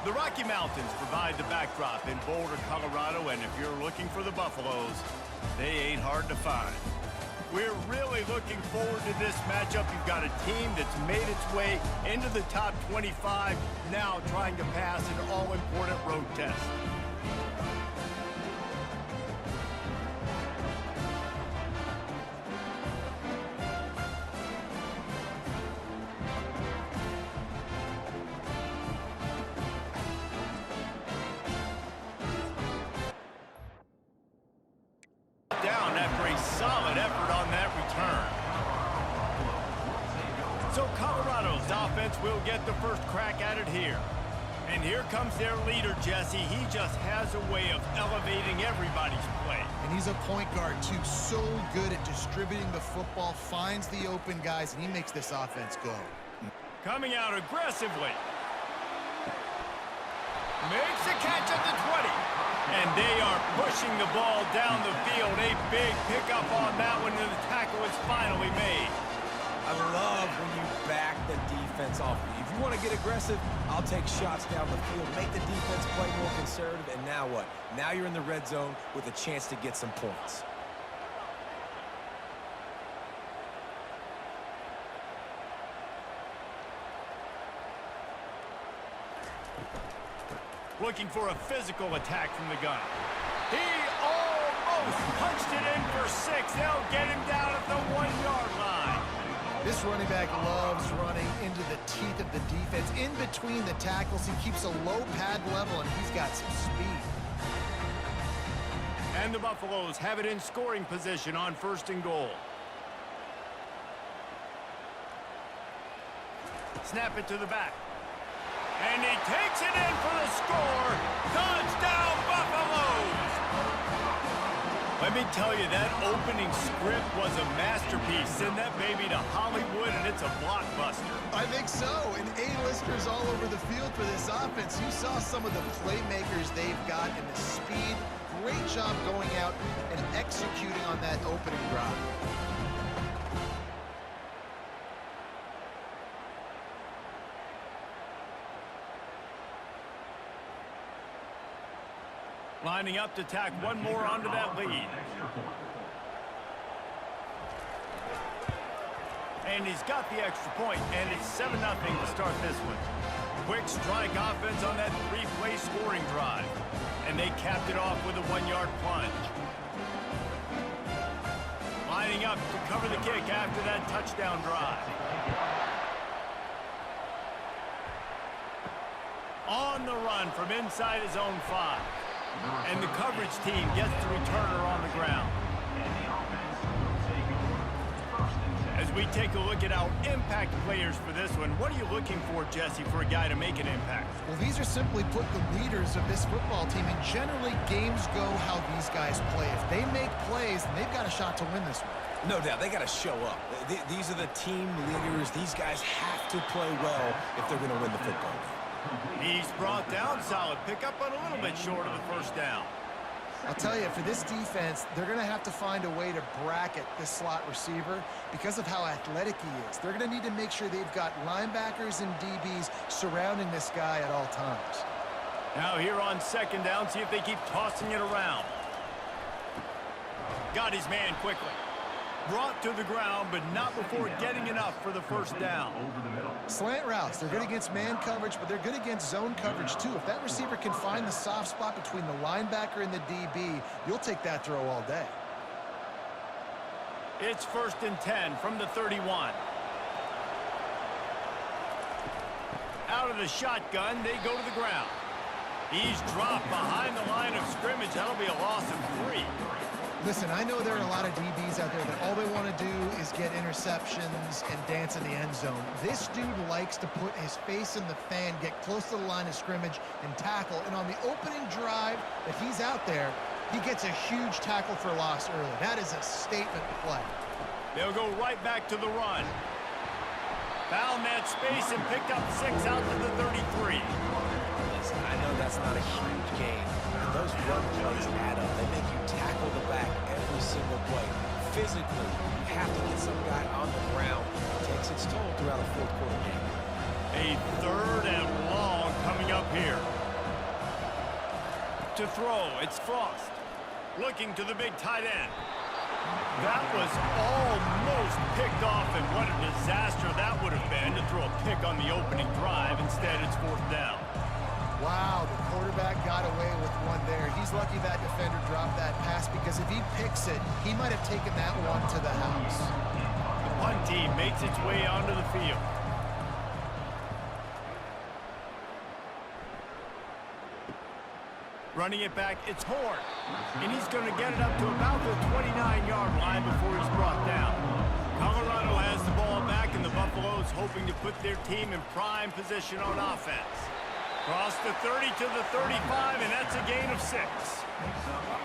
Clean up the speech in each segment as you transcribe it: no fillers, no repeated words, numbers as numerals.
The Rocky Mountains provide the backdrop in Boulder, Colorado, and if you're looking for the Buffaloes, they ain't hard to find. We're really looking forward to this matchup. You've got a team that's made its way into the top 25, now trying to pass an all-important road test. Down after a solid effort on that return. So Colorado's offense will get the first crack at it here. And here comes their leader, Jesse. He just has a way of elevating everybody's play. And he's a point guard, too. So good at distributing the football, finds the open guys, and he makes this offense go. Coming out aggressively. Makes a catch at the 20. And they are pushing the ball down the field. A big pickup on that one, and the tackle is finally made. I love when you back the defense off. If you want to get aggressive, I'll take shots down the field, make the defense play more conservative, and now what? Now you're in the red zone with a chance to get some points. Looking for a physical attack from the gun. He almost punched it in for 6. They'll get him down at the 1-yard line. This running back loves running into the teeth of the defense. In between the tackles, he keeps a low pad level, and he's got some speed. And the Buffaloes have it in scoring position on 1st and goal. Snap it to the back. And he takes it in for the score. Touchdown, Buffaloes! Let me tell you, that opening script was a masterpiece. Send that baby to Hollywood, and it's a blockbuster. I think so, and A-listers all over the field for this offense. You saw some of the playmakers they've got and the speed. Great job going out and executing on that opening drive. Lining up to tack one more onto that lead. And he's got the extra point, and it's 7-0 to start this one. Quick strike offense on that 3-play scoring drive. And they capped it off with a 1-yard plunge. Lining up to cover the kick after that touchdown drive. On the run from inside his own 5. And the coverage team gets the returner on the ground. As we take a look at our impact players for this one, what are you looking for, Jesse, for a guy to make an impact? Well, these are simply put the leaders of this football team, and generally games go how these guys play. If they make plays, then they've got a shot to win this one. No doubt, they got to show up. These are the team leaders. These guys have to play well if they're going to win the football game. He's brought down, solid pickup, but a little bit short of the first down. I'll tell you, for this defense, they're going to have to find a way to bracket this slot receiver because of how athletic he is. They're going to need to make sure they've got linebackers and DBs surrounding this guy at all times. Now here on 2nd down, see if they keep tossing it around. Got his man quickly. Brought to the ground, but not before getting enough for the first down. Slant routes, they're good against man coverage, but they're good against zone coverage too. If that receiver can find the soft spot between the linebacker and the DB, you'll take that throw all day. It's 1st and 10 from the 31. Out of the shotgun, they go to the ground. He's dropped behind the line of scrimmage. That'll be a loss of 3. Listen, I know there are a lot of DBs out there that all they want to do is get interceptions and dance in the end zone. This dude likes to put his face in the fan, get close to the line of scrimmage, and tackle. And on the opening drive that he's out there, he gets a huge tackle for loss early. That is a statement play. They'll go right back to the run. Found that space and picked up 6 out to the 33. Listen, I know that's not a huge gain, but those run plays add up. They make you tackle the back every single play. Physically, you have to get some guy on the ground. It takes its toll throughout a 4th quarter game. A 3rd and long coming up here. To throw, it's Frost. Looking to the big tight end. That was almost picked off, and what a disaster that would have been to throw a pick on the opening drive. Instead, it's 4th down. Wow, the quarterback got away with one there. He's lucky that defender dropped that pass, because if he picks it, he might have taken that one to the house. The punt team makes its way onto the field. Running it back, it's Horn. And he's going to get it up to about the 29-yard line before he's brought down. Colorado has the ball back, and the Buffaloes hoping to put their team in prime position on offense. Cross the 30 to the 35, and that's a gain of 6.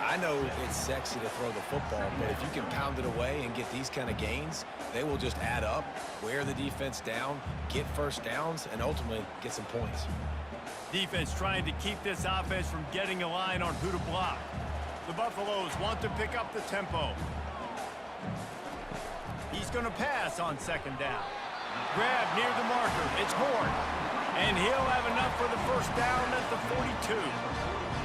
I know it's sexy to throw the football, but if you can pound it away and get these kind of gains, they will just add up, wear the defense down, get first downs, and ultimately get some points. Defense trying to keep this offense from getting a line on who to block. The Buffaloes want to pick up the tempo. He's going to pass on 2nd down. Grab near the marker. It's Horn. And he'll have enough for the 1st down at the 42.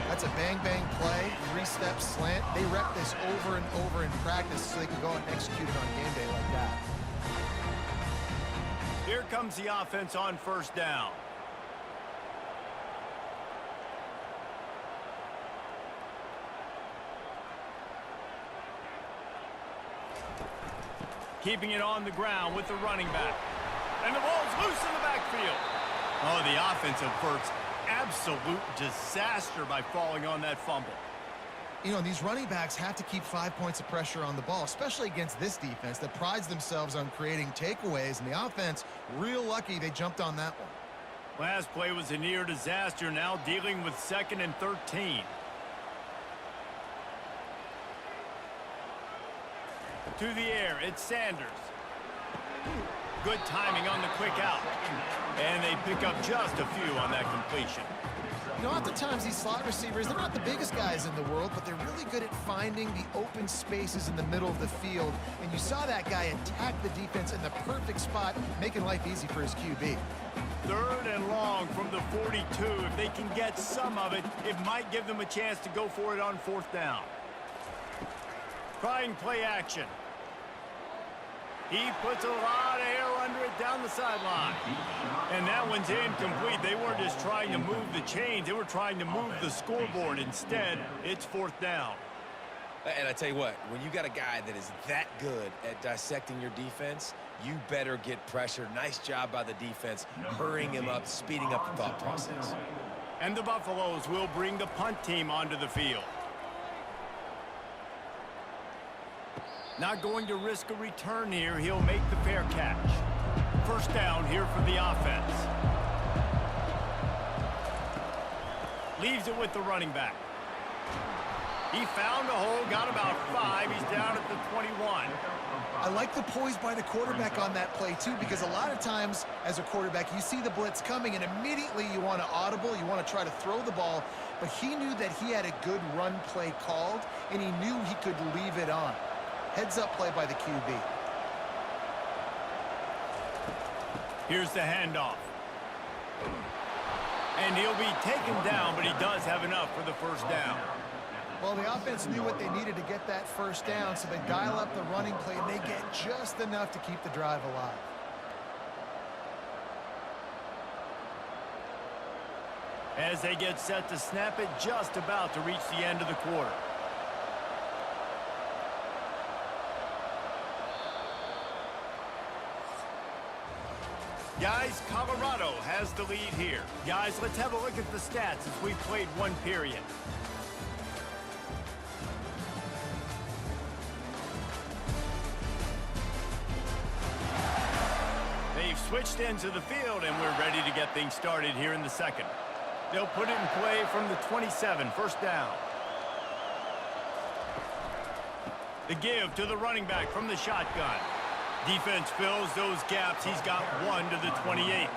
That's a bang-bang play, 3-step slant. They rep this over and over in practice so they can go and execute it on game day like that. Here comes the offense on 1st down. Keeping it on the ground with the running back. And the ball's loose in the backfield. Oh, the offense averts absolute disaster by falling on that fumble. You know, these running backs have to keep 5 points of pressure on the ball, especially against this defense that prides themselves on creating takeaways, and the offense, real lucky they jumped on that one. Last play was a near disaster, now dealing with 2nd and 13. To the air, it's Sanders. Good timing on the quick out. And they pick up just a few on that completion. You know, oftentimes these slot receivers, they're not the biggest guys in the world, but they're really good at finding the open spaces in the middle of the field. And you saw that guy attack the defense in the perfect spot, making life easy for his QB. 3rd and long from the 42. If they can get some of it, it might give them a chance to go for it on 4th down. Trying play action. He puts a lot of air under it down the sideline. And that one's incomplete. They weren't just trying to move the chains. They were trying to move the scoreboard. Instead, it's 4th down. And I tell you what, when you got a guy that is that good at dissecting your defense, you better get pressure. Nice job by the defense, hurrying him up, speeding up the thought process. And the Buffaloes will bring the punt team onto the field. Not going to risk a return here. He'll make the fair catch. 1st down here for the offense. Leaves it with the running back. He found a hole, got about 5. He's down at the 21. I like the poise by the quarterback on that play, too, because a lot of times as a quarterback, you see the blitz coming, and immediately you want to audible, you want to try to throw the ball, but he knew that he had a good run play called, and he knew he could leave it on. Heads-up play by the QB. Here's the handoff. And he'll be taken down, but he does have enough for the 1st down. Well, the offense knew what they needed to get that 1st down, so they dial up the running play, and they get just enough to keep the drive alive. As they get set to snap it, just about to reach the end of the quarter. Guys, Colorado has the lead here. Guys, let's have a look at the stats as we've played 1 period. They've switched into the field, and we're ready to get things started here in the 2nd. They'll put it in play from the 27, 1st down. The give to the running back from the shotgun. Defense fills those gaps. He's got 1 to the 28.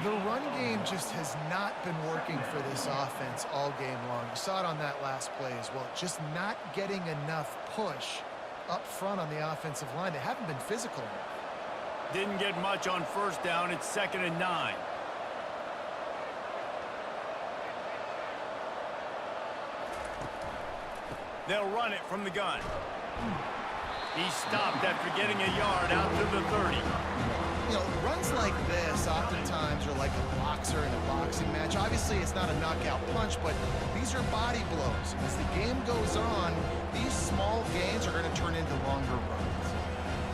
The run game just has not been working for this offense all game long. You saw it on that last play as well. Just not getting enough push up front on the offensive line. They haven't been physical enough. Didn't get much on 1st down. It's 2nd and 9. They'll run it from the gun. He stopped after getting a yard out to the 30. You know, runs like this oftentimes are like a boxer in a boxing match. Obviously, it's not a knockout punch, but these are body blows. As the game goes on, these small gains are going to turn into longer runs.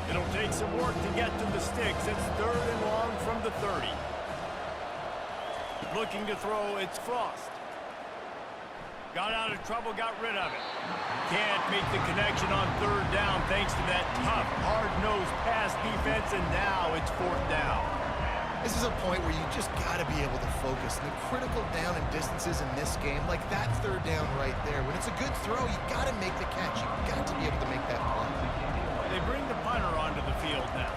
It'll take some work to get to the sticks. It's 3rd and long from the 30. Looking to throw, it's Frost. Got out of trouble, got rid of it. Can't make the connection on 3rd down thanks to that tough, hard-nosed pass defense, and now it's 4th down. This is a point where you just got to be able to focus. The critical down and distances in this game, like that 3rd down right there. When it's a good throw, you got to make the catch. You've got to be able to make that play. They bring the punter onto the field now.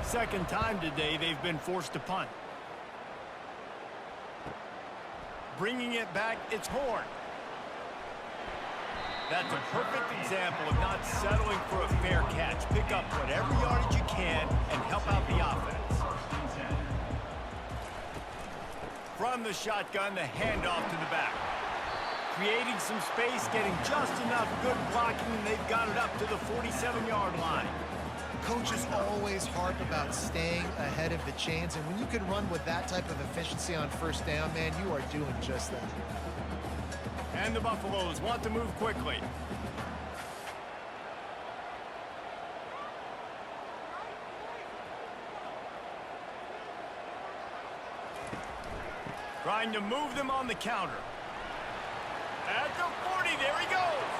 Second time today they've been forced to punt. Bringing it back, it's Horn. That's a perfect example of not settling for a fair catch. Pick up whatever yardage you can and help out the offense. From the shotgun, the handoff to the back. Creating some space, getting just enough good blocking, and they've got it up to the 47-yard line. Coaches always harp about staying ahead of the chains, and when you can run with that type of efficiency on 1st down, man, you are doing just that. And the Buffaloes want to move quickly. Trying to move them on the counter. At the 40, there he goes.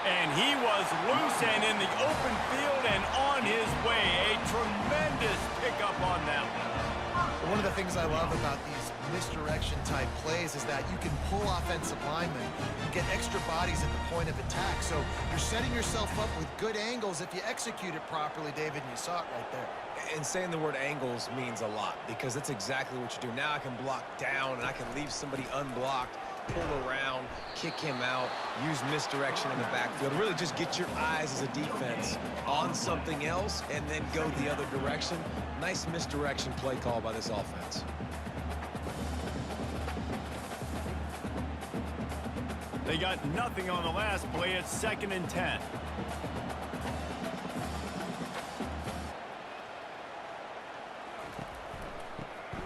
And he was loose and in the open field and on his way. A tremendous pickup on that one. One of the things I love about these misdirection-type plays is that you can pull offensive linemen and get extra bodies at the point of attack. So you're setting yourself up with good angles if you execute it properly, David, and you saw it right there. And saying the word angles means a lot because that's exactly what you do. Now I can block down and I can leave somebody unblocked, pull around, kick him out, use misdirection in the backfield. Really just get your eyes as a defense on something else and then go the other direction. Nice misdirection play call by this offense. They got nothing on the last play. It's 2nd and 10.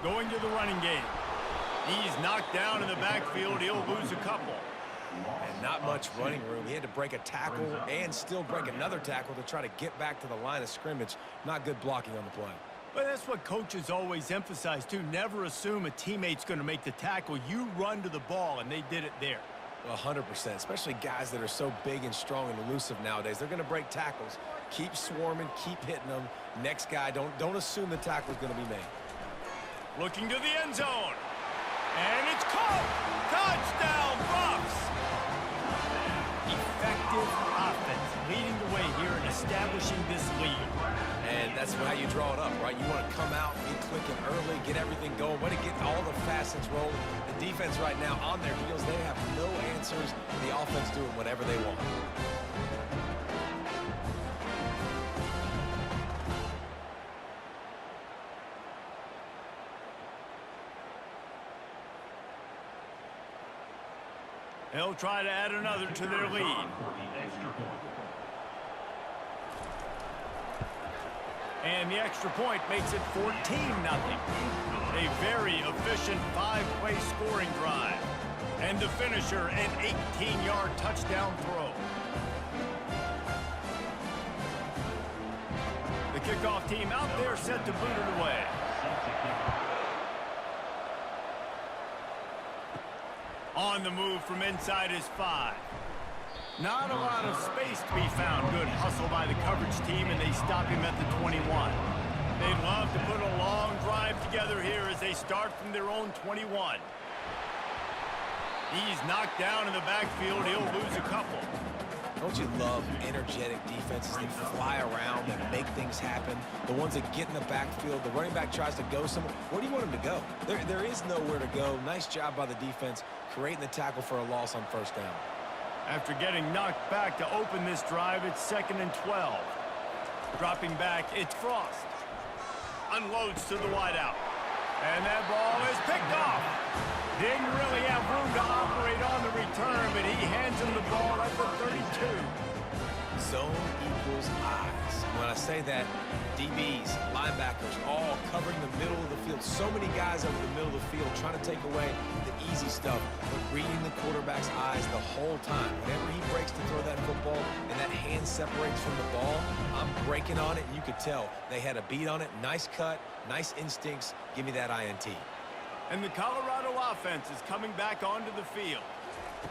Going to the running game. He's knocked down in the backfield. He'll lose a couple. And not much running room. He had to break a tackle and still break another tackle to try to get back to the line of scrimmage. Not good blocking on the play. But that's what coaches always emphasize, too. Never assume a teammate's going to make the tackle. You run to the ball, and they did it there. 100%, especially guys that are so big and strong and elusive nowadays. They're going to break tackles. Keep swarming, keep hitting them. Next guy, don't assume the tackle is going to be made. Looking to the end zone. And it's caught. Touchdown, Buffs. Effective offense leading the way here and establishing this lead. And that's how you draw it up, right? You want to come out, get clicking early, get everything going, way to get all the facets rolling. The defense right now on their heels, they have no answers. The offense doing whatever they want. They'll try to add another to their lead. And the extra point makes it 14-0. A very efficient 5-play scoring drive. And the finisher, an 18-yard touchdown throw. The kickoff team out there set to boot it away. On the move from inside his 5. Not a lot of space to be found. Good hustle by the coverage team, and they stop him at the 21. They'd love to put a long drive together here as they start from their own 21. He's knocked down in the backfield. He'll lose a couple. Don't you love energetic defenses that fly around and make things happen? The ones that get in the backfield, the running back tries to go somewhere. Where do you want him to go? There is nowhere to go. Nice job by the defense creating the tackle for a loss on 1st down. After getting knocked back to open this drive, it's 2nd and 12. Dropping back, it's Frost. Unloads to the wideout. And that ball is picked off. Didn't really have room to operate on the return, but he hands him the ball at the 32. Zone equals eyes. When I say that, DBs, linebackers, all covering the middle of the field. So many guys over the middle of the field trying to take away the easy stuff, but reading the quarterback's eyes the whole time. Whenever he breaks to throw that football and that hand separates from the ball, I'm breaking on it, and you could tell they had a beat on it. Nice cut, nice instincts. Give me that INT. And the Colorado offense is coming back onto the field.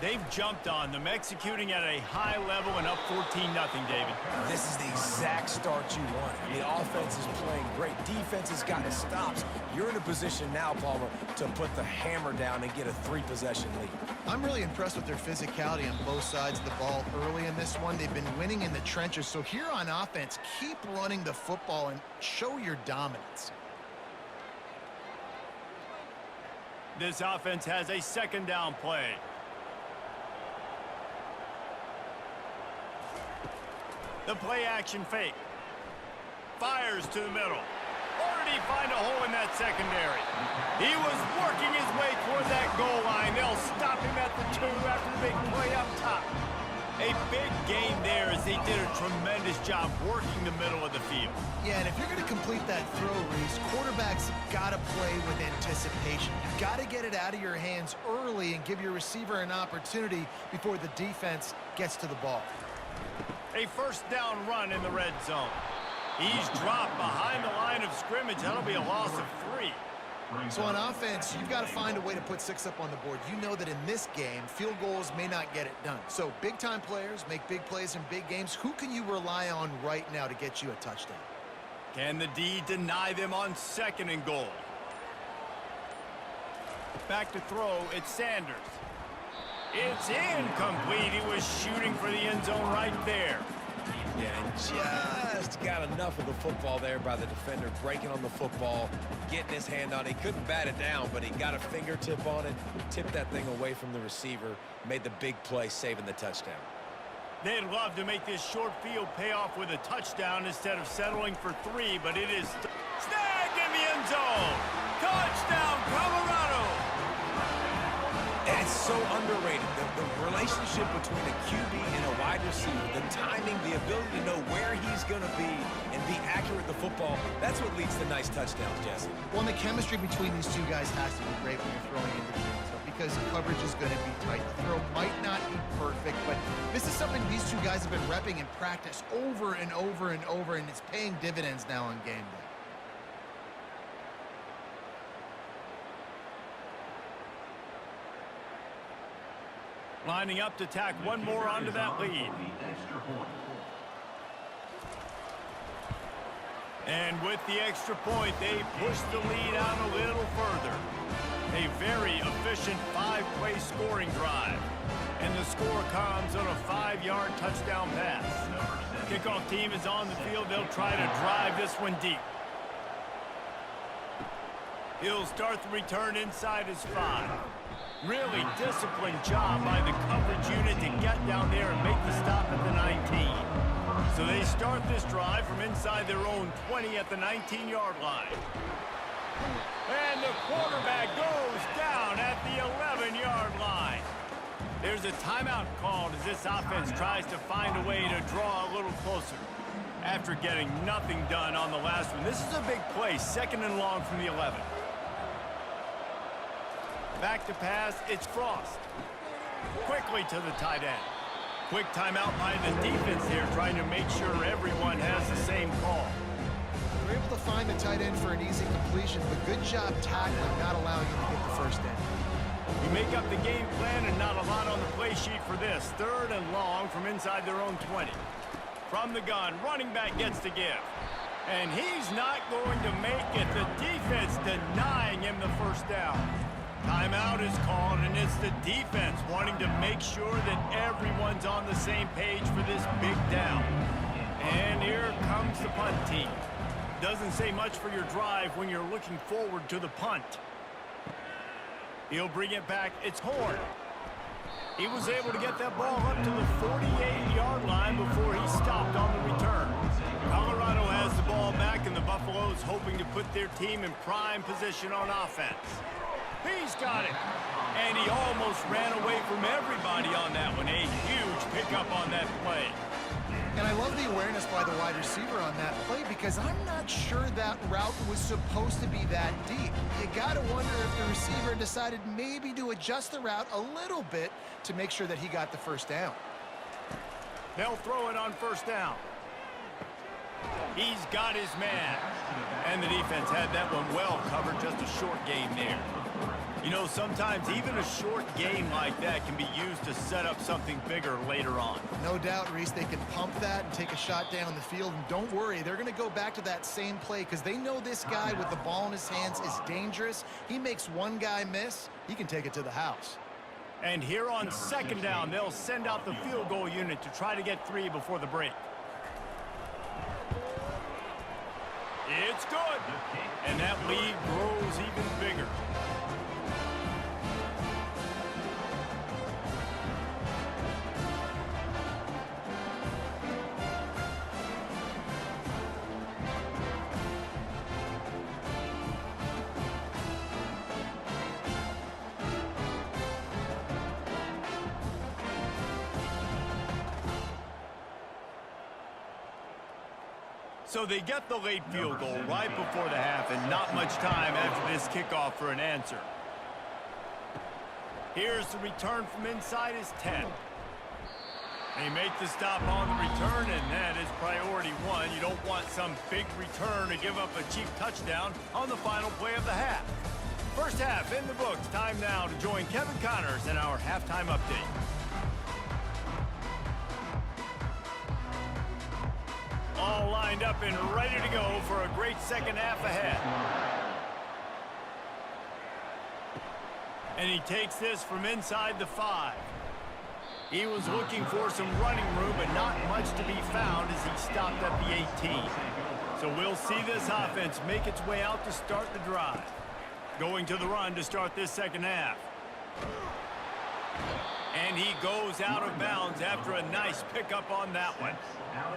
They've jumped on them, executing at a high level and up 14-0, David. This is the exact start you want. The offense is playing great. Defense has gotten stops. You're in a position now, Palmer, to put the hammer down and get a 3-possession lead. I'm really impressed with their physicality on both sides of the ball early in this one. They've been winning in the trenches. So here on offense, keep running the football and show your dominance. This offense has a second down play. The play action fake. Fires to the middle. Or did he find a hole in that secondary? He was working his way toward that goal line. They'll stop him at the 2 after the big play up top. A big gain there as they did a tremendous job working the middle of the field. Yeah, and if you're going to complete that throw, Reese, quarterbacks got to play with anticipation. You've got to get it out of your hands early and give your receiver an opportunity before the defense gets to the ball. A first down run in the red zone. He's dropped behind the line of scrimmage. That'll be a loss of 3. So on offense, you've got to find a way to put 6 up on the board. You know that in this game, field goals may not get it done. So big-time players make big plays in big games. Who can you rely on right now to get you a touchdown? Can the D deny them on 2nd and goal? Back to throw, it's Sanders. It's incomplete. He was shooting for the end zone right there. Yeah, and just got enough of the football there by the defender, breaking on the football, getting his hand on it. He couldn't bat it down, but he got a fingertip on it, tipped that thing away from the receiver, made the big play, saving the touchdown. They'd love to make this short field pay off with a touchdown instead of settling for 3, but it is snagged in the end zone. Touchdown, Colorado! And it's so underrated, the relationship between a QB and a wide receiver, the timing, the ability to know where he's going to be and be accurate with the football, that's what leads to nice touchdowns, Jesse. Well, the chemistry between these two guys has to be great when you're throwing into the end zone because coverage is going to be tight. The throw might not be perfect, but this is something these two guys have been repping in practice over and over and over, and it's paying dividends now on game day. Lining up to tack one more onto that lead. And with the extra point, they push the lead out a little further. A very efficient 5-play scoring drive. And the score comes on a 5-yard touchdown pass. Kickoff team is on the field. They'll try to drive this one deep. He'll start the return inside his 5. Really disciplined job by the coverage unit to get down there and make the stop at the 19. So they start this drive from inside their own 20 at the 19-yard line. And the quarterback goes down at the 11-yard line. There's a timeout called as this offense tries to find a way to draw a little closer. After getting nothing done on the last one, this is a big play, 2nd and long from the 11. Back to pass, it's Frost. Quickly to the tight end. Quick timeout by the defense here, trying to make sure everyone has the same call. They're able to find the tight end for an easy completion, but good job tackling, not allowing him to get the first down. You make up the game plan and not a lot on the play sheet for this. 3rd and long from inside their own 20. From the gun, running back gets to give. And he's not going to make it. The defense denying him the first down. Timeout is called, and it's the defense wanting to make sure that everyone's on the same page for this big down. And here comes the punt team. Doesn't say much for your drive when you're looking forward to the punt. He'll bring it back. It's Horn. He was able to get that ball up to the 48-yard line before he stopped on the return. Colorado has the ball back, and the Buffaloes hoping to put their team in prime position on offense. He's got it. And he almost ran away from everybody on that one. A huge pickup on that play. And I love the awareness by the wide receiver on that play because I'm not sure that route was supposed to be that deep. You got to wonder if the receiver decided maybe to adjust the route a little bit to make sure that he got the first down. They'll throw it on first down. He's got his man. And the defense had that one well covered, just a short game there. You know, sometimes even a short game like that can be used to set up something bigger later on. No doubt, Reese, they can pump that and take a shot down the field. And don't worry, they're going to go back to that same play because they know this guy with the ball in his hands is dangerous. He makes one guy miss, he can take it to the house. And here on second down, they'll send out the field goal unit to try to get 3 before the break. It's good. And that lead grows even bigger. So they get the late field goal right before the half and not much time after this kickoff for an answer. Here's the return from inside his 10. They make the stop on the return, and that is priority 1. You don't want some big return to give up a cheap touchdown on the final play of the half. First half in the books. Time now to join Kevin Connors in our halftime update. All lined up and ready to go for a great second half ahead. And he takes this from inside the 5. He was looking for some running room, but not much to be found as he stopped at the 18. So we'll see this offense make its way out to start the drive. Going to the run to start this second half. And he goes out of bounds after a nice pickup on that one.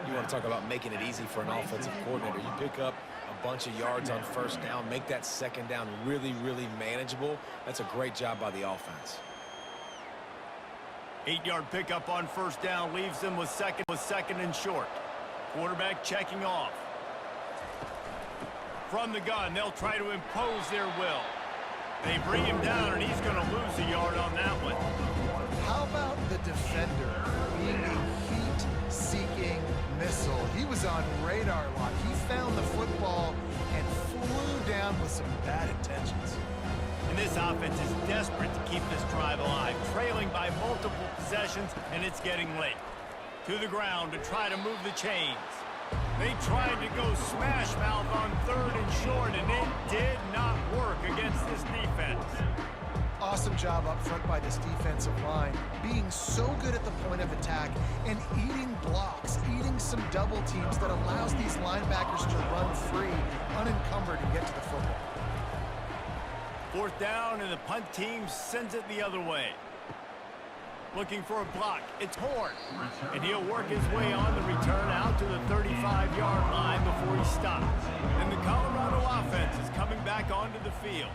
You want to talk about making it easy for an offensive coordinator. You pick up a bunch of yards on first down, make that second down really, really manageable. That's a great job by the offense. 8-yard pickup on first down leaves them with second and short. Quarterback checking off. From the gun, they'll try to impose their will. They bring him down, and he's going to lose a yard on that one. How about the defender being a heat-seeking missile? He was on radar lock. He found the football and flew down with some bad intentions. And this offense is desperate to keep this drive alive, trailing by multiple possessions, and it's getting late. To the ground to try to move the chains. They tried to go smash mouth on third and short, and it did not work against this defense. Awesome job up front by this defensive line, being so good at the point of attack and eating blocks, eating some double teams that allows these linebackers to run free, unencumbered, and get to the football. Fourth down, and the punt team sends it the other way. Looking for a block. It's Horn. And he'll work his way on the return out to the 35-yard line before he stops. And the Colorado offense is coming back onto the field.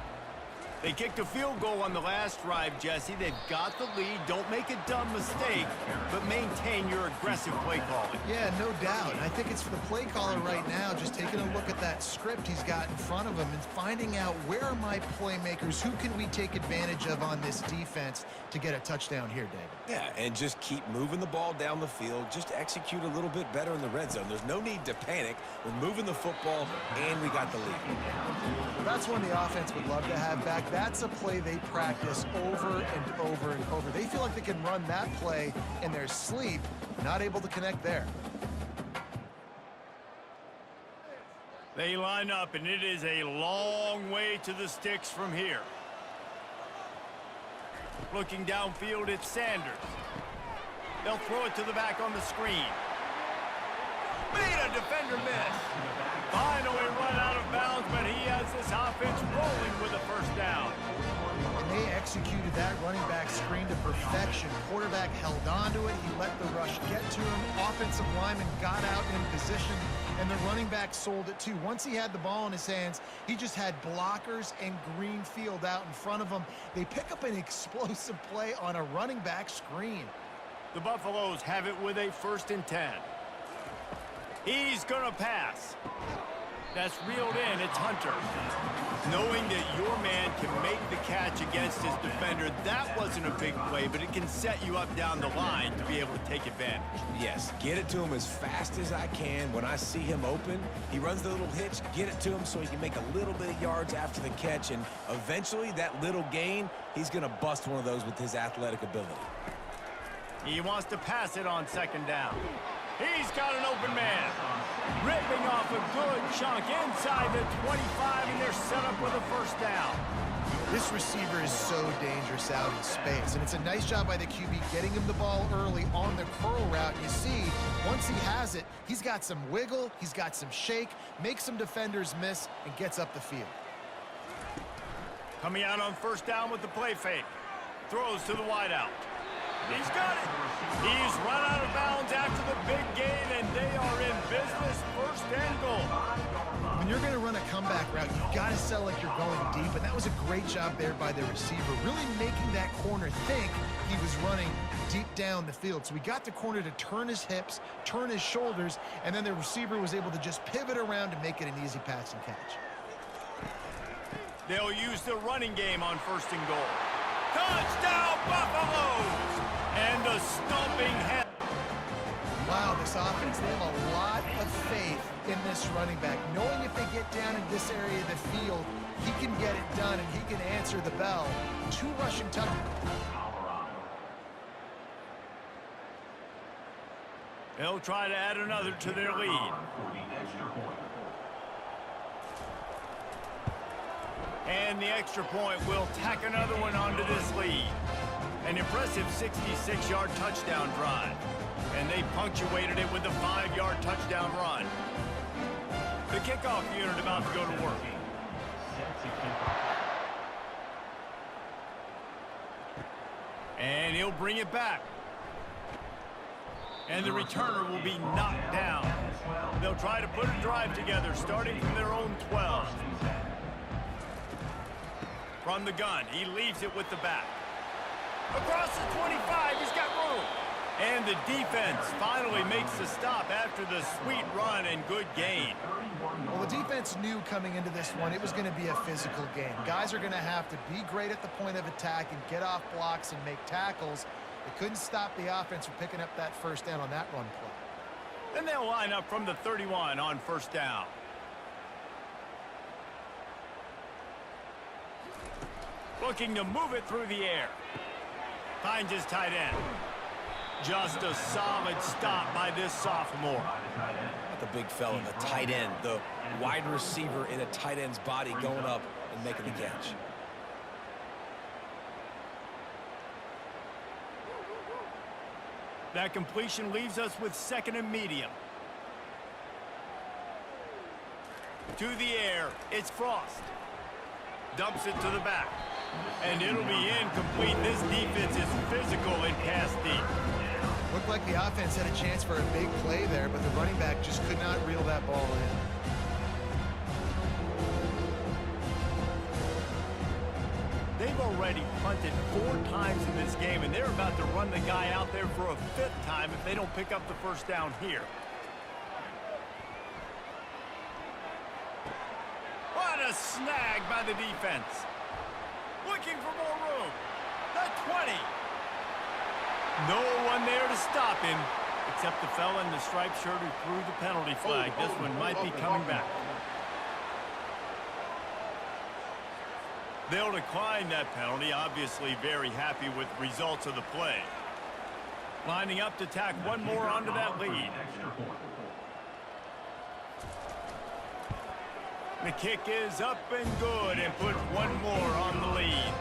They kicked a field goal on the last drive, Jesse. They've got the lead. Don't make a dumb mistake, but maintain your aggressive play calling. Yeah, no doubt. I think it's for the play caller right now, just taking a look at that script he's got in front of him and finding out where are my playmakers, who can we take advantage of on this defense to get a touchdown here, David. Yeah, and just keep moving the ball down the field. Just execute a little bit better in the red zone. There's no need to panic. We're moving the football, and we got the lead. That's one the offense would love to have back. That's a play they practice over and over and over. They feel like they can run that play in their sleep, not able to connect there. They line up, and it is a long way to the sticks from here. Looking downfield, it's Sanders. They'll throw it to the back on the screen. Made a defender miss. Finally run out of bounds, but he has this offense rolling with a first down. And they executed that running back screen to perfection. Quarterback held on to it. He let the rush get to him. Offensive lineman got out in position And the running back sold it too. Once he had the ball in his hands, he just had blockers and green field out in front of him. They pick up an explosive play on a running back screen. The Buffaloes have it with a 1st and 10. He's going to pass. That's reeled in. It's Hunter. Knowing that your man can make the catch against his defender, that wasn't a big play, but it can set you up down the line to be able to take advantage. Yes, get it to him as fast as I can. When I see him open, he runs the little hitch, get it to him so he can make a little bit of yards after the catch, and eventually that little gain, he's going to bust one of those with his athletic ability. He wants to pass it on 2nd down. He's got an open man. Ripping off a good chunk inside the 25, and they're set up with a 1st down. This receiver is so dangerous out in space, and it's a nice job by the QB getting him the ball early on the curl route. You see, once he has it, he's got some wiggle, he's got some shake, makes some defenders miss, and gets up the field. Coming out on 1st down with the play fake. Throws to the wideout. He's got it. He's run out of bounds after the big gain, and they are in business. 1st and goal. When you're going to run a comeback route, you've got to sell like you're going deep, and that was a great job there by the receiver, really making that corner think he was running deep down the field. So we got the corner to turn his hips, turn his shoulders, and then the receiver was able to just pivot around to make it an easy pass and catch. They'll use the running game on 1st and goal. Touchdown, Buffaloes! And a stomping head. Wow, this offense, they have a lot of faith in this running back, knowing if they get down in this area of the field, he can get it done and he can answer the bell. 2 rushing touchdowns. They'll try to add another to their lead. And the extra point will tack another one onto this lead. An impressive 66-yard touchdown drive. And they punctuated it with a 5-yard touchdown run. The kickoff unit about to go to work. And he'll bring it back. And the returner will be knocked down. They'll try to put a drive together, starting from their own 12. From the gun, he leaves it with the back. Across the 25, he's got room. And the defense finally makes the stop after the sweet run and good gain. Well, the defense knew coming into this one it was going to be a physical game. Guys are going to have to be great at the point of attack and get off blocks and make tackles. They couldn't stop the offense from picking up that 1st down on that run play. Then they'll line up from the 31 on 1st down. Looking to move it through the air. Finds his tight end. Just a solid stop by this sophomore. The big fella, the tight end, the wide receiver in a tight end's body going up and making the catch. That completion leaves us with 2nd and medium. To the air, it's Frost. Dumps it to the back. And it'll be incomplete. This defense is physical and pass deep. Looked like the offense had a chance for a big play there, but the running back just could not reel that ball in. They've already punted 4 times in this game, and they're about to run the guy out there for a 5th time if they don't pick up the 1st down here. What a snag by the defense. Looking for more room. The 20. No one there to stop him, except the fella in the striped shirt who threw the penalty flag. This one might be coming back. They'll decline that penalty, obviously very happy with results of the play. Lining up to tack one more onto that lead. The kick is up and good and puts one more on the lead.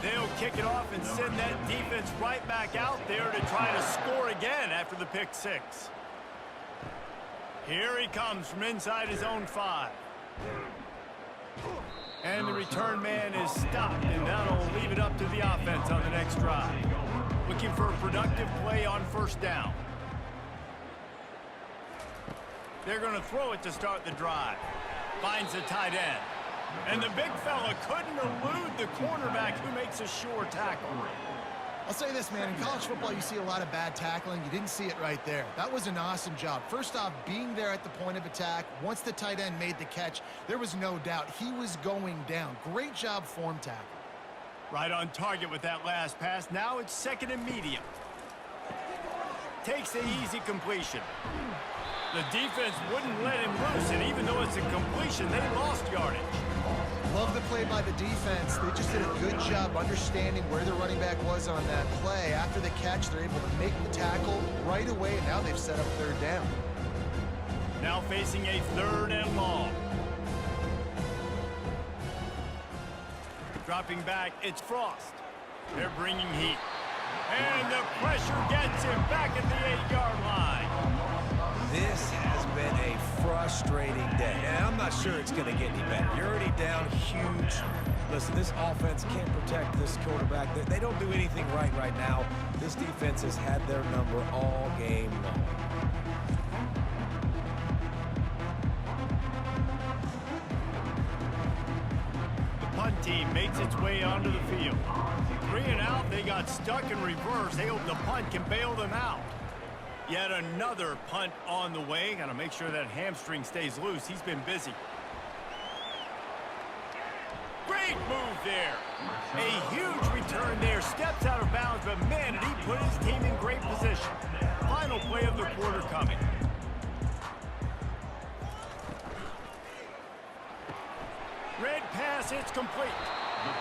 They'll kick it off and send that defense right back out there to try to score again after the pick 6. Here he comes from inside his own 5. And the return man is stopped, and that'll leave it up to the offense on the next drive. Looking for a productive play on first down. They're going to throw it to start the drive. Finds the tight end. And the big fella couldn't elude the cornerback who makes a sure tackle. I'll say this, man. In college football, you see a lot of bad tackling. You didn't see it right there. That was an awesome job. First off, being there at the point of attack. Once the tight end made the catch, there was no doubt he was going down. Great job form tackle. Right on target with that last pass. Now it's second and medium. Takes the easy completion. The defense wouldn't let him loose, and even though it's a completion, they lost yardage. Love the play by the defense. They just did a good job understanding where the running back was on that play. After the catch, they're able to make the tackle right away, and now they've set up third down. Now facing a third and long. Dropping back, it's Frost. They're bringing heat. And the pressure gets him back at the 8-yard line. This has been a frustrating day, and I'm not sure it's going to get any better. You're already down huge. Listen, this offense can't protect this quarterback. They don't do anything right now. This defense has had their number all game long. The punt team makes its way onto the field. 3 and out, they got stuck in reverse. They hope the punt can bail them out. Yet another punt on the way. Got to make sure that hamstring stays loose. He's been busy. Great move there. A huge return there. Steps out of bounds, but man, did he put his team in great position. Final play of the quarter coming. Red pass, it's complete.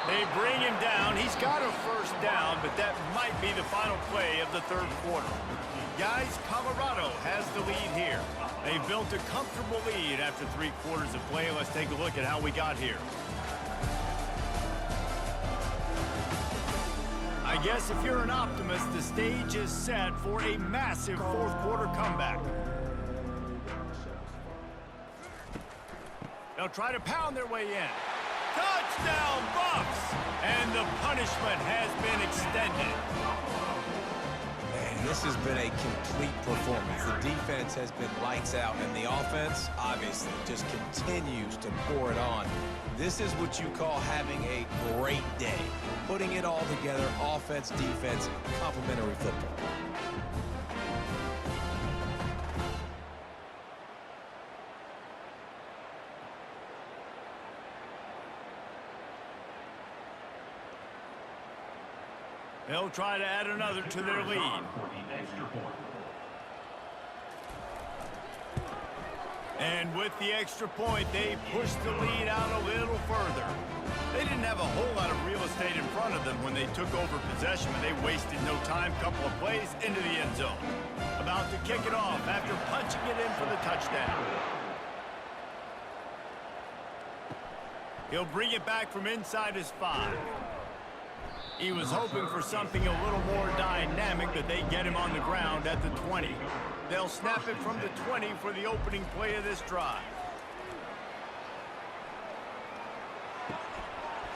They bring him down. He's got a first down, but that might be the final play of the third quarter. Guys, Colorado has the lead here. They've built a comfortable lead after 3 quarters of play. Let's take a look at how we got here. I guess if you're an optimist, the stage is set for a massive fourth quarter comeback. They'll try to pound their way in. Touchdown, Bucks! And the punishment has been extended. Man, this has been a complete performance. The defense has been lights out, and the offense, obviously, just continues to pour it on. This is what you call having a great day. Putting it all together, offense, defense, complementary football. They'll try to add another to their lead. And with the extra point, they push the lead out a little further. They didn't have a whole lot of real estate in front of them when they took over possession, but they wasted no time. Couple of plays into the end zone. About to kick it off after punching it in for the touchdown. He'll bring it back from inside his 5. He was hoping for something a little more dynamic, but they get him on the ground at the 20. They'll snap it from the 20 for the opening play of this drive.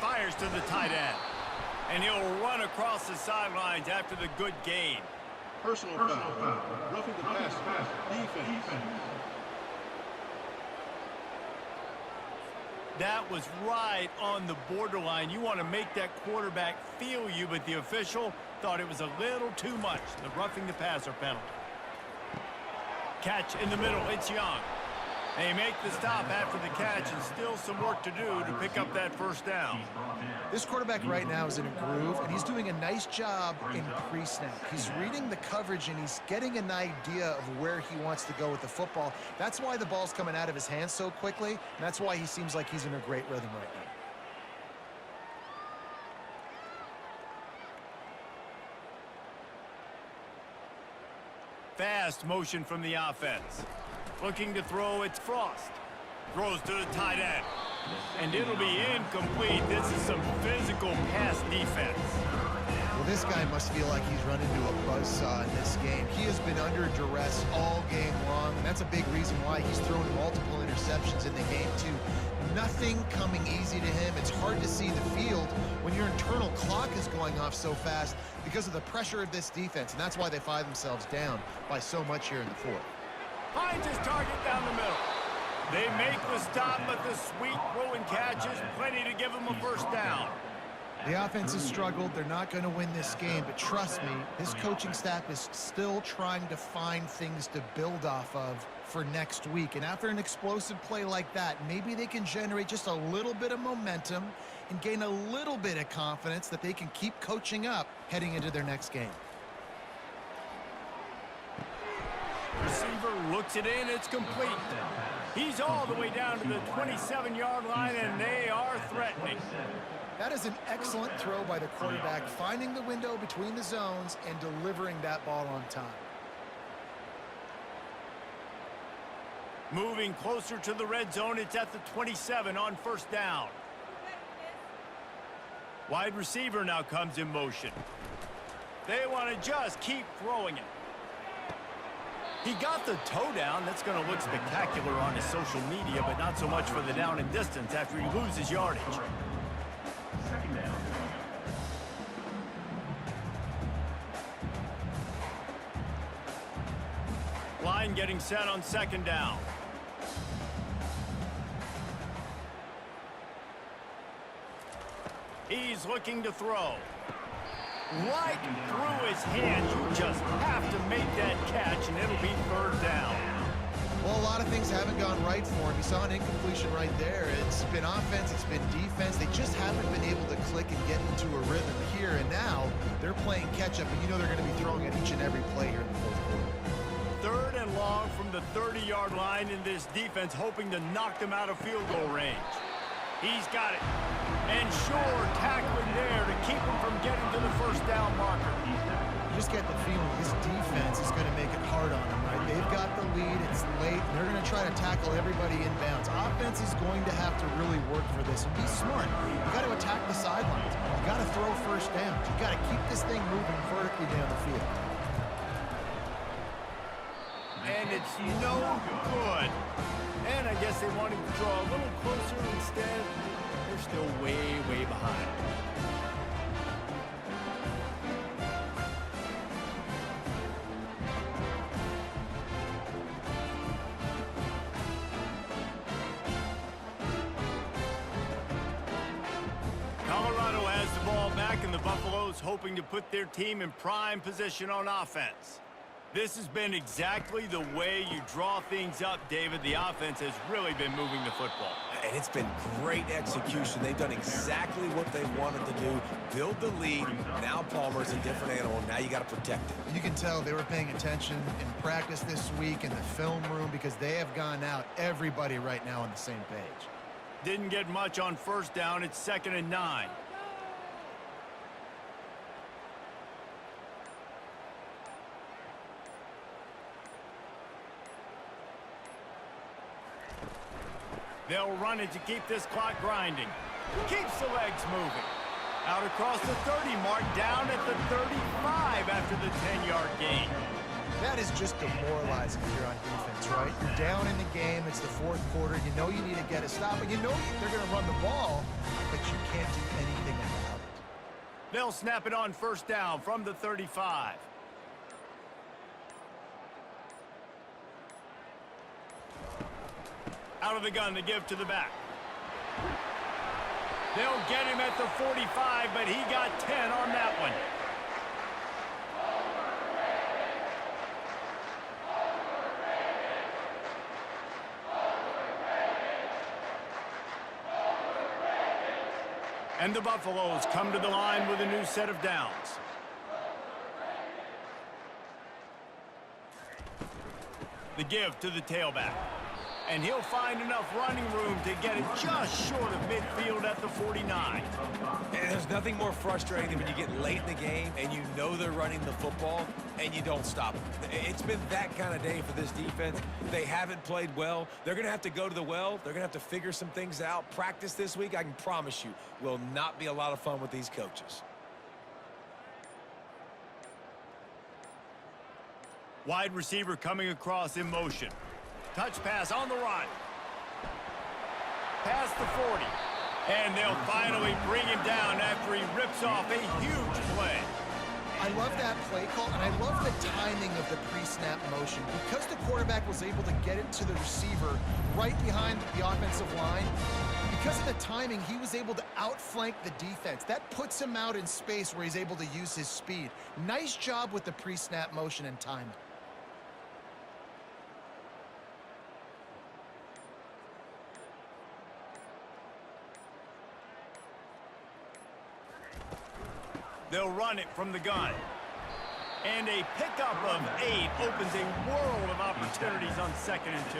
Fires to the tight end. And he'll run across the sidelines after the good gain. Personal foul. Roughing the pass. Defense. That was right on the borderline. You want to make that quarterback feel you, but the official thought it was a little too much. The roughing the passer penalty. Catch in the middle. It's Young. They make the stop after the catch, and still some work to do to pick up that first down. This quarterback right now is in a groove, and he's doing a nice job in pre-snap. He's reading the coverage, and he's getting an idea of where he wants to go with the football. That's why the ball's coming out of his hands so quickly, and that's why he seems like he's in a great rhythm right now. Fast motion from the offense. Looking to throw, it's Frost. Throws to the tight end. And it'll be incomplete. This is some physical pass defense. Well, this guy must feel like he's run into a buzzsaw in this game. He has been under duress all game long, and that's a big reason why he's thrown multiple interceptions in the game, too. Nothing coming easy to him. It's hard to see the field when your internal clock is going off so fast because of the pressure of this defense, and that's why they find themselves down by so much here in the fourth. Finds his target down the middle. They make the stop, but the sweet throwing catch is plenty to give them a first down. The offense has struggled. They're not going to win this game, but trust me, this coaching staff is still trying to find things to build off of for next week. And after an explosive play like that, maybe they can generate just a little bit of momentum and gain a little bit of confidence that they can keep coaching up heading into their next game. Receiver looks it in. It's complete. He's all the way down to the 27-yard line, and they are threatening. That is an excellent throw by the quarterback, finding the window between the zones and delivering that ball on time. Moving closer to the red zone, it's at the 27 on first down. Wide receiver now comes in motion. They want to just keep throwing it. He got the toe down. That's going to look spectacular on his social media, but not so much for the down and distance after he loses yardage. Line getting set on second down. He's looking to throw. Right through his hands. You just have to make that catch, and it'll be third down. Well, a lot of things haven't gone right for him. You saw an incompletion right there. It's been offense, it's been defense. They just haven't been able to click and get into a rhythm here. And now they're playing catch-up, and you know they're going to be throwing at each and every play here in the fourth quarter. Third and long from the 30-yard line in this defense, hoping to knock them out of field goal range. He's got it. And sure, tackling there to keep him from getting to the first down marker. You just get the feeling this defense is going to make it hard on them, right? They've got the lead. It's late. And they're going to try to tackle everybody inbounds. Offense is going to have to really work for this and be smart. You got to attack the sidelines. You got to throw first down. You got to keep this thing moving vertically down the field. And it's no good. And I guess they wanted to draw a little closer. Instead, they're still way, way behind. Colorado has the ball back, and the Buffaloes hoping to put their team in prime position on offense. This has been exactly the way you draw things up, David. The offense has really been moving the football. And it's been great execution. They've done exactly what they wanted to do. Build the lead. Now Palmer's a different animal. Now you got to protect it. You can tell they were paying attention in practice this week in the film room because they have gone out, everybody right now on the same page. Didn't get much on first down. It's 2nd and 9. They'll run it to keep this clock grinding. Keeps the legs moving. Out across the 30 mark, down at the 35 after the 10-yard gain. That is just demoralizing if you're on defense, right? You're down in the game. It's the fourth quarter. You know you need to get a stop, and you know they're going to run the ball, but you can't do anything about it. They'll snap it on first down from the 35. Out of the gun, the give to the back. They'll get him at the 45, but he got 10 on that one. And the Buffaloes come to the line with a new set of downs. The give to the tailback. And he'll find enough running room to get it just short of midfield at the 49. And there's nothing more frustrating than when you get late in the game and you know they're running the football and you don't stop them. It's been that kind of day for this defense. They haven't played well. They're going to have to go to the well. They're going to have to figure some things out. Practice this week, I can promise you, will not be a lot of fun with these coaches. Wide receiver coming across in motion. Touch pass on the run. Past the 40. And they'll finally bring him down after he rips off a huge play. I love that play call, and I love the timing of the pre-snap motion. Because the quarterback was able to get it to the receiver right behind the offensive line, because of the timing, he was able to outflank the defense. That puts him out in space where he's able to use his speed. Nice job with the pre-snap motion and timing. They'll run it from the gun. And a pickup of 8 opens a world of opportunities on 2nd and 2.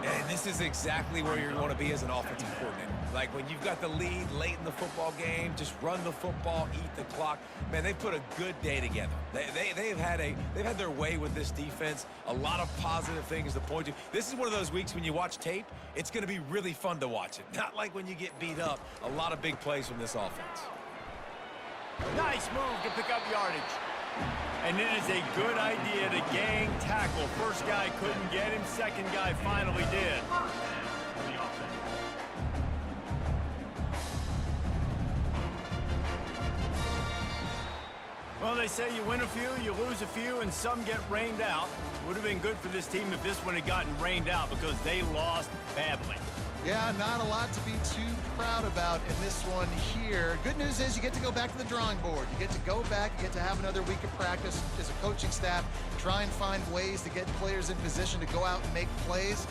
And this is exactly where you want to be as an offensive coordinator. Like when you've got the lead late in the football game, just run the football, eat the clock. Man, they've put a good day together. They've had their way with this defense. A lot of positive things to point to. This is one of those weeks when you watch tape, it's going to be really fun to watch it. Not like when you get beat up. A lot of big plays from this offense. Nice move to pick up yardage. And it is a good idea to gang tackle. First guy couldn't get him. Second guy finally did. Well, they say you win a few, you lose a few, and some get rained out. Would have been good for this team if this one had gotten rained out because they lost badly. Yeah, not a lot to be too proud about in this one here. Good news is you get to go back to the drawing board. You get to go back, you get to have another week of practice as a coaching staff, try and find ways to get players in position to go out and make plays.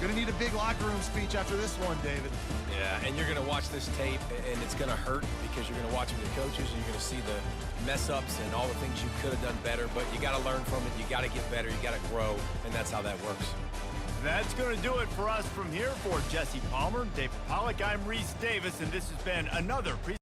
Gonna need a big locker room speech after this one, David. Yeah, and you're gonna watch this tape, and it's gonna hurt because you're gonna watch with your coaches, and you're gonna see the mess-ups and all the things you could have done better, but you gotta learn from it, you gotta get better, you gotta grow, and that's how that works. That's going to do it for us from here. For Jesse Palmer, David Pollack, I'm Reese Davis, and this has been another